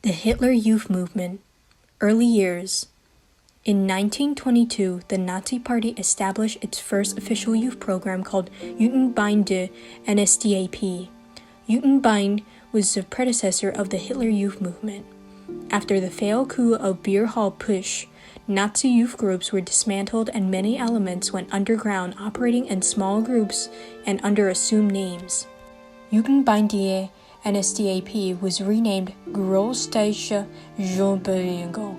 The Hitler Youth Movement. Early years. In 1922, the Nazi Party established its first official youth program called Jugendbein der NSDAP. Jugendbein was the predecessor of the Hitler Youth Movement. After the failed coup of Beer Hall Putsch, Nazi youth groups were dismantled and many elements went underground, operating in small groups and under assumed names. Jugendbein der NSDAP was renamed Großdeutsche Jugendbewegung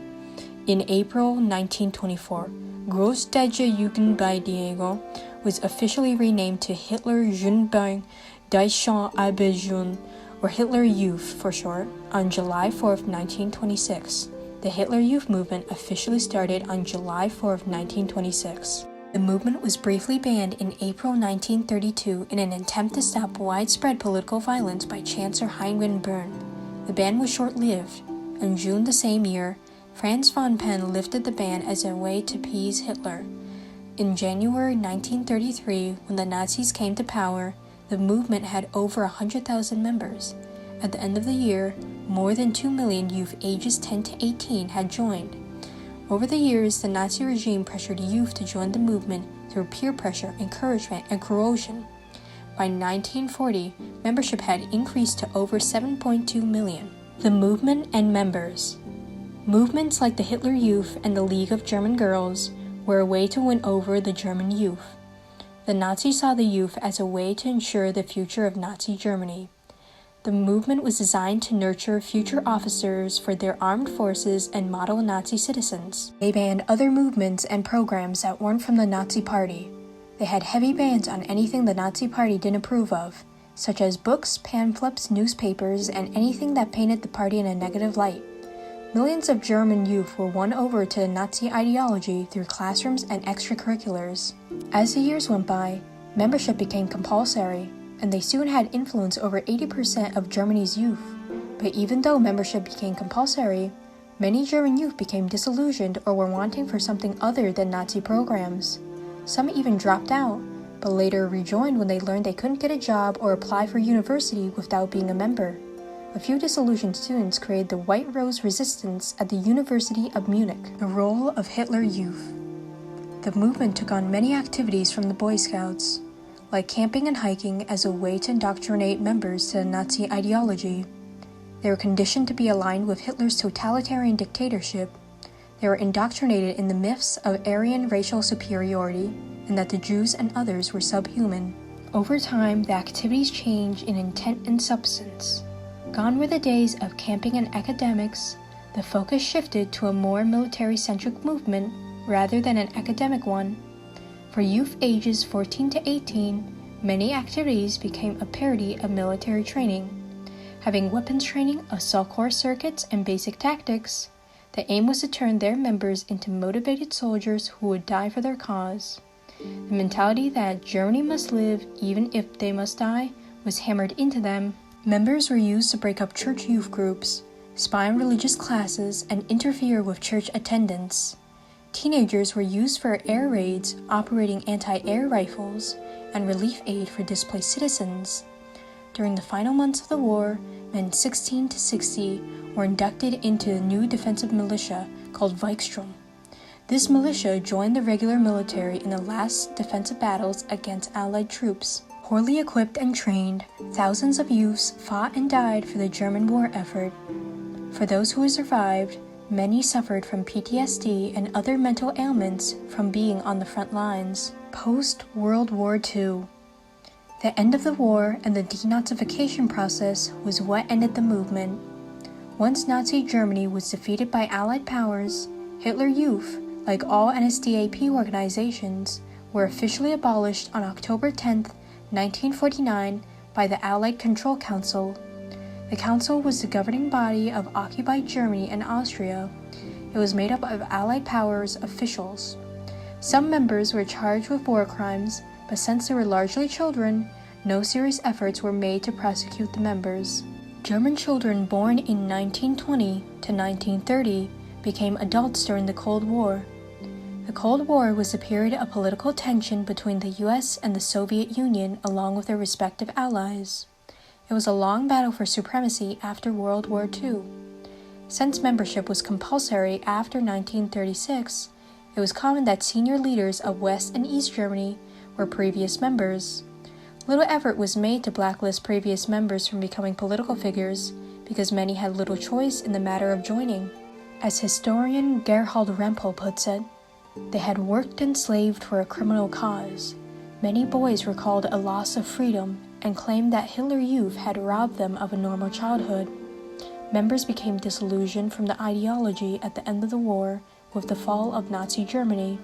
in April 1924. Großdeutsche Jugendbewegung was officially renamed to Hitler Jugendbein Deutsche Arbeitsjugend, or Hitler Youth for short, on July 4, 1926. The Hitler Youth Movement officially started on July 4, 1926. The movement was briefly banned in April 1932 in an attempt to stop widespread political violence by Chancellor Heinrich Böhm. The ban was short-lived. In June the same year, Franz von Papen lifted the ban as a way to appease Hitler. In January 1933, when the Nazis came to power, the movement had over 100,000 members. At the end of the year, more than 2 million youth ages 10 to 18 had joined. Over the years, the Nazi regime pressured youth to join the movement through peer pressure, encouragement, and coercion. By 1940, membership had increased to over 7.2 million. The movement and members. Movements like the Hitler Youth and the League of German Girls were a way to win over the German youth. The Nazis saw the youth as a way to ensure the future of Nazi Germany. The movement was designed to nurture future officers for their armed forces and model Nazi citizens. They banned other movements and programs that weren't from the Nazi Party. They had heavy bans on anything the Nazi Party didn't approve of, such as books, pamphlets, newspapers, and anything that painted the party in a negative light. Millions of German youth were won over to the Nazi ideology through classrooms and extracurriculars. As the years went by, membership became compulsory, and they soon had influence over 80% of Germany's youth. But even though membership became compulsory, many German youth became disillusioned or were wanting for something other than Nazi programs. Some even dropped out, but later rejoined when they learned they couldn't get a job or apply for university without being a member. A few disillusioned students created the White Rose Resistance at the University of Munich. The role of Hitler Youth. The movement took on many activities from the Boy Scouts, like camping and hiking, as a way to indoctrinate members to the Nazi ideology. They were conditioned to be aligned with Hitler's totalitarian dictatorship. They were indoctrinated in the myths of Aryan racial superiority and that the Jews and others were subhuman. Over time, the activities changed in intent and substance. Gone were the days of camping and academics. The focus shifted to a more military-centric movement rather than an academic one. For youth ages 14 to 18, many activities became a parody of military training. Having weapons training, assault course circuits, and basic tactics, the aim was to turn their members into motivated soldiers who would die for their cause. The mentality that Germany must live even if they must die was hammered into them. Members were used to break up church youth groups, spy on religious classes, and interfere with church attendance. Teenagers were used for air raids, operating anti-air rifles, and relief aid for displaced citizens. During the final months of the war, men 16 to 60 were inducted into a new defensive militia called Volkssturm. This militia joined the regular military in the last defensive battles against Allied troops. Poorly equipped and trained, thousands of youths fought and died for the German war effort. For those who survived, many suffered from PTSD and other mental ailments from being on the front lines. Post-World War II. The end of the war and the denazification process was what ended the movement. Once Nazi Germany was defeated by Allied powers, Hitler Youth, like all NSDAP organizations, were officially abolished on October 10, 1949, by the Allied Control Council. The council was the governing body of occupied Germany and Austria. It was made up of Allied powers officials. Some members were charged with war crimes, but since they were largely children, no serious efforts were made to prosecute the members. German children born in 1920 to 1930 became adults during the Cold War. The Cold War was a period of political tension between the US and the Soviet Union along with their respective allies. It was a long battle for supremacy after World War II. Since membership was compulsory after 1936, it was common that senior leaders of West and East Germany were previous members. Little effort was made to blacklist previous members from becoming political figures because many had little choice in the matter of joining. As historian Gerhard Rempel puts it, they had worked and slaved for a criminal cause. Many boys recalled a loss of freedom and claimed that Hitler Youth had robbed them of a normal childhood. Members became disillusioned from the ideology at the end of the war with the fall of Nazi Germany.